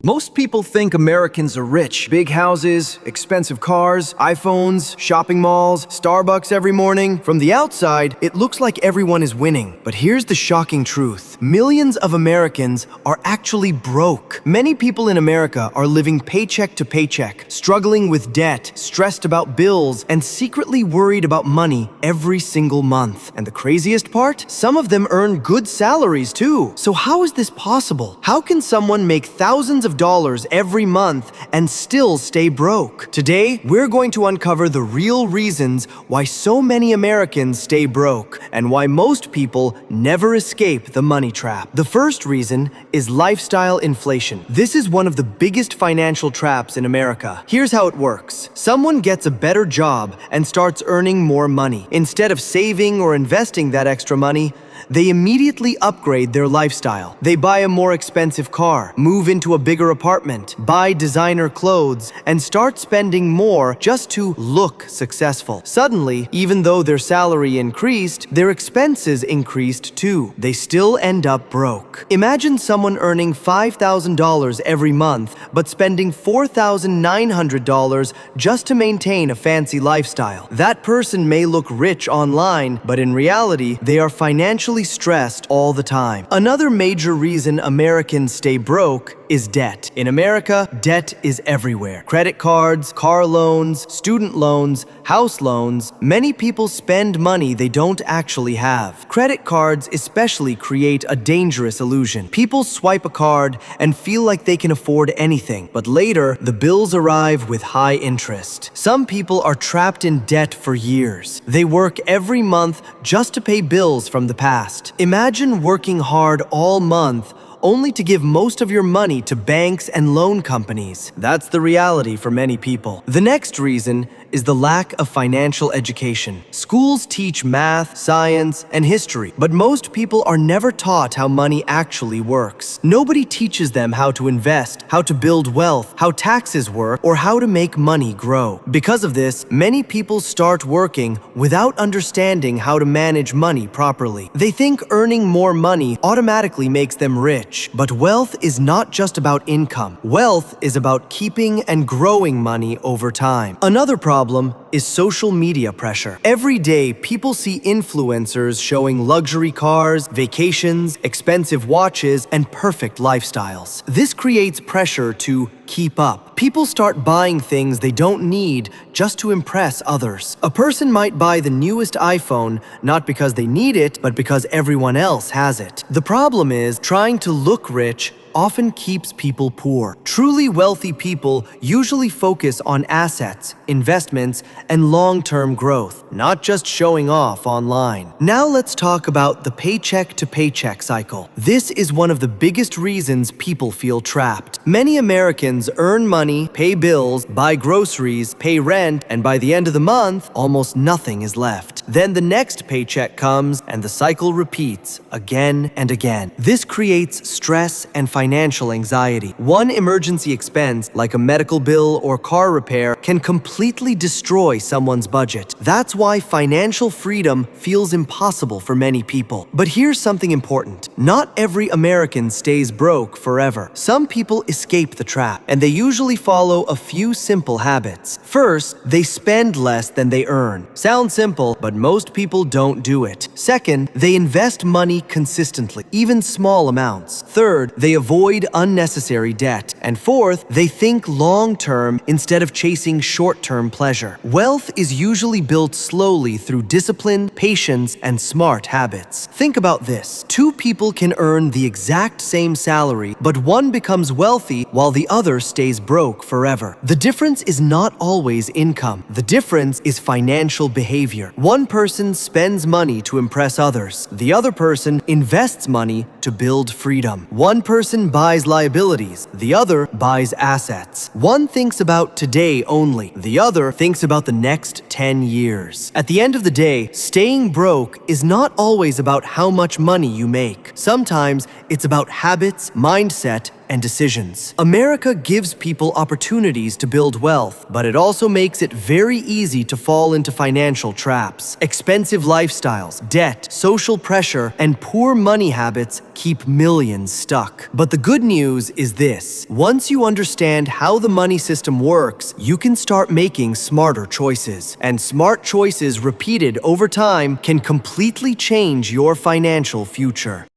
Most people think Americans are rich. Big houses, expensive cars, iPhones, shopping malls, Starbucks every morning. From the outside, it looks like everyone is winning. But here's the shocking truth. Millions of Americans are actually broke. Many people in America are living paycheck to paycheck, struggling with debt, stressed about bills, and secretly worried about money every single month. And the craziest part? Some of them earn good salaries too. So how is this possible? How can someone make thousands of dollars every month and still stay broke? Today, we're going to uncover the real reasons why so many Americans stay broke and why most people never escape the money trap. The first reason is lifestyle inflation. This is one of the biggest financial traps in America. Here's how it works. Someone gets a better job and starts earning more money. Instead of saving or investing that extra money, they immediately upgrade their lifestyle. They buy a more expensive car, move into a bigger apartment, buy designer clothes, and start spending more just to look successful. Suddenly, even though their salary increased, their expenses increased too. They still end up broke. Imagine someone earning $5,000 every month, but spending $4,900 just to maintain a fancy lifestyle. That person may look rich online, but in reality, they are financially stressed all the time. Another major reason Americans stay broke is debt. In America, debt is everywhere. Credit cards, car loans, student loans, house loans. Many people spend money they don't actually have. Credit cards especially create a dangerous illusion. People swipe a card and feel like they can afford anything, but later, the bills arrive with high interest. Some people are trapped in debt for years. They work every month just to pay bills from the past. Imagine working hard all month only to give most of your money to banks and loan companies. That's the reality for many people. The next reason is the lack of financial education. Schools teach math, science, and history, but most people are never taught how money actually works. Nobody teaches them how to invest, how to build wealth, how taxes work, or how to make money grow. Because of this, many people start working without understanding how to manage money properly. They think earning more money automatically makes them rich, but wealth is not just about income. Wealth is about keeping and growing money over time. Another problem is social media pressure. Every day, people see influencers showing luxury cars, vacations, expensive watches, and perfect lifestyles. This creates pressure to keep up. People start buying things they don't need just to impress others. A person might buy the newest iPhone not because they need it, but because everyone else has it. The problem is, trying to look rich often keeps people poor. Truly wealthy people usually focus on assets, investments, and long-term growth, not just showing off online. Now let's talk about the paycheck-to-paycheck cycle. This is one of the biggest reasons people feel trapped. Many Americans earn money, pay bills, buy groceries, pay rent, and by the end of the month, almost nothing is left. Then the next paycheck comes, and the cycle repeats again and again. This creates stress and financial anxiety. One emergency expense, like a medical bill or car repair, can completely destroy someone's budget. That's why financial freedom feels impossible for many people. But here's something important. Not every American stays broke forever. Some people escape the trap, and they usually follow a few simple habits. First, they spend less than they earn. Sounds simple, but most people don't do it. Second, they invest money consistently, even small amounts. Third, they avoid unnecessary debt. And fourth, they think long-term instead of chasing short-term pleasure. Wealth is usually built slowly through discipline, patience, and smart habits. Think about this. Two people can earn the exact same salary, but one becomes wealthy while the other stays broke forever. The difference is not always income. The difference is financial behavior. One person spends money to impress others. The other person invests money to build freedom. One person buys liabilities. The other buys assets. One thinks about today only. The other thinks about the next 10 years. At the end of the day, staying broke is not always about how much money you make. Sometimes it's about habits, mindset, and decisions. America gives people opportunities to build wealth, but it also makes it very easy to fall into financial traps. Expensive lifestyles, debt, social pressure, and poor money habits keep millions stuck. But the good news is this: once you understand how the money system works, you can start making smarter choices. And smart choices repeated over time can completely change your financial future.